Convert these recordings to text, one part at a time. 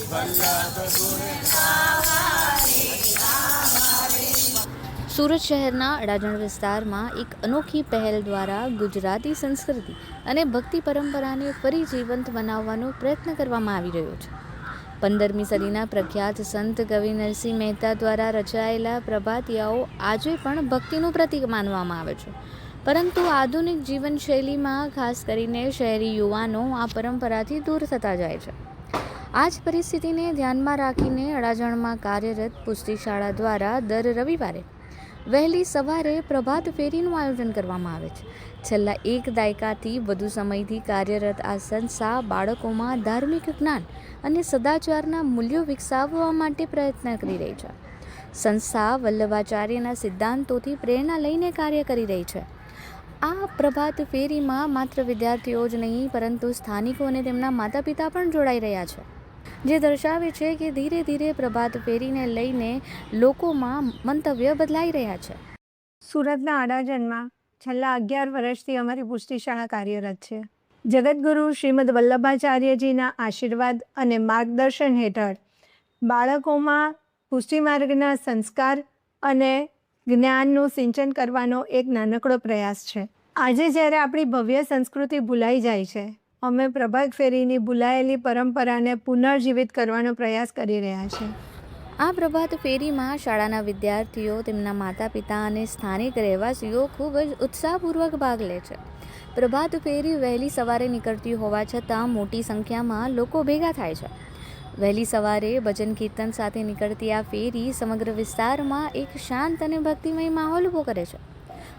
સુરત શહેરના અડાજણ વિસ્તારમાં એક અનોખી પહેલ દ્વારા ગુજરાતી સંસ્કૃતિ અને ભક્તિ પરંપરાને ફરી જીવંત બનાવવાનો પ્રયત્ન કરવામાં આવી રહ્યો છે. 15મી સદીના પ્રખ્યાત સંત કવિ નરસિંહ મહેતા દ્વારા રચાયેલા પ્રભાતિયાઓ આજે પણ ભક્તિનું પ્રતીક માનવામાં આવે છે, પરંતુ આધુનિક જીવનશૈલીમાં ખાસ કરીને શહેરી યુવાનો આ પરંપરાથી દૂર થતા જાય છે. આ જ પરિસ્થિતિને ધ્યાનમાં રાખીને અડાજણમાં કાર્યરત પુષ્ટિશાળા દ્વારા દર રવિવારે વહેલી સવારે પ્રભાત ફેરીનું આયોજન કરવામાં આવે છે. છેલ્લા એક દાયકાથી વધુ સમયથી કાર્યરત આ સંસ્થા બાળકોમાં ધાર્મિક જ્ઞાન અને સદાચારના મૂલ્યો વિકસાવવા માટે પ્રયત્ન કરી રહી છે. સંસ્થા વલ્લભાચાર્યના સિદ્ધાંતોથી પ્રેરણા લઈને કાર્ય કરી રહી છે. આ પ્રભાત ફેરીમાં માત્ર વિદ્યાર્થીઓ જ નહીં, પરંતુ સ્થાનિકો અને તેમના માતા પિતા પણ જોડાઈ રહ્યા છે, જે દર્શાવે છે કે ધીરે ધીરે પ્રભાત ફેરીને લઈને લોકોમાં મંતવ્ય બદલાઈ રહ્યા છે. સુરતના અડાજણમાં છેલ્લા 11 વર્ષથી અમારી પુષ્ટિશાળા કાર્યરત છે. જગતગુરુ શ્રીમદ વલ્લભાચાર્યજીના આશીર્વાદ અને માર્ગદર્શન હેઠળ બાળકોમાં પુષ્ટિ માર્ગના સંસ્કાર અને જ્ઞાનનું સિંચન કરવાનો એક નાનકડો પ્રયાસ છે. આજે જ્યારે આપણી ભવ્ય સંસ્કૃતિ ભૂલાઈ જાય છે, અમે પ્રભાત ફેરીની ભૂલાયેલી પરંપરાને પુનર્જીવિત કરવાનો પ્રયાસ કરી રહ્યા છીએ. આ પ્રભાત ફેરીમાં શાળાના વિદ્યાર્થીઓ, તેમના માતા પિતા અને સ્થાનિક રહેવાસીઓ ખૂબ જ ઉત્સાહપૂર્વક ભાગ લે છે. પ્રભાત ફેરી વહેલી સવારે નીકળતી હોવા છતાં મોટી સંખ્યામાં લોકો ભેગા થાય છે. વહેલી સવારે ભજન કીર્તન સાથે નીકળતી આ ફેરી સમગ્ર વિસ્તારમાં એક શાંત અને ભક્તિમય માહોલ ઊભો કરે છે.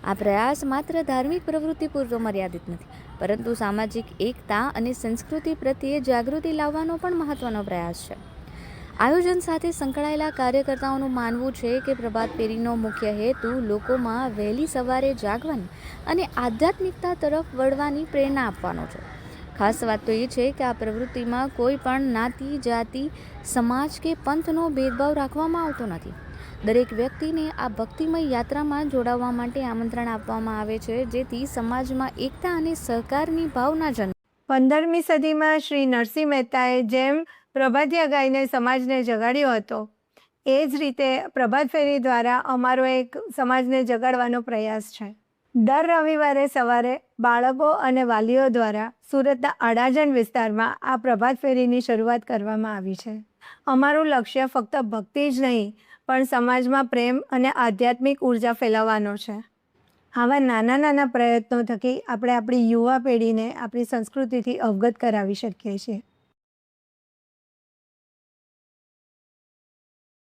આ પ્રયાસ માત્ર ધાર્મિક પ્રવૃત્તિ પૂરતો મર્યાદિત નથી, પરંતુ સામાજિક એકતા અને સંસ્કૃતિ પ્રત્યે જાગૃતિ લાવવાનો પણ મહત્વનો પ્રયાસ છે. આયોજન સાથે સંકળાયેલા કાર્યકર્તાઓનું માનવું છે કે પ્રભાત ફેરીનો મુખ્ય હેતુ લોકોમાં વહેલી સવારે જાગવાની અને આધ્યાત્મિકતા તરફ વળવાની પ્રેરણા આપવાનો છે. ખાસ વાત તો એ છે કે આ પ્રવૃત્તિમાં કોઈ પણ જ્ઞાતિ, જાતિ, સમાજ કે પંથનો ભેદભાવ રાખવામાં આવતો નથી. દરેક વ્યક્તિને આ ભક્તિમય યાત્રામાં જોડાવા માટે આમંત્રણ આપવામાં આવે છે, જેથી સમાજમાં એકતા અને સહકારની ભાવના જન્મે. 15મી સદીમાં શ્રી નરસિંહ મહેતાએ જેમ પ્રભાતિયા ગાઈને સમાજને જગાડ્યો હતો, એ જ રીતે પ્રભાત ફેરી દ્વારા અમારો એક સમાજને જગાડવાનો પ્રયાસ છે. દર રવિવારે સવારે બાળકો અને વાલીઓ દ્વારા સુરતના અડાજણ વિસ્તારમાં આ પ્રભાત ફેરીની શરૂઆત કરવામાં આવી છે. અમારું લક્ષ્ય ફક્ત ભક્તિ જ નહીં, પણ સમાજમાં પ્રેમ અને આધ્યાત્મિક ઉર્જા ફેલાવવાનો છે. આવા નાના નાના પ્રયત્નો થકી આપણે આપણી યુવા પેઢીને આપણી સંસ્કૃતિથી અવગત કરાવી શકીએ છીએ.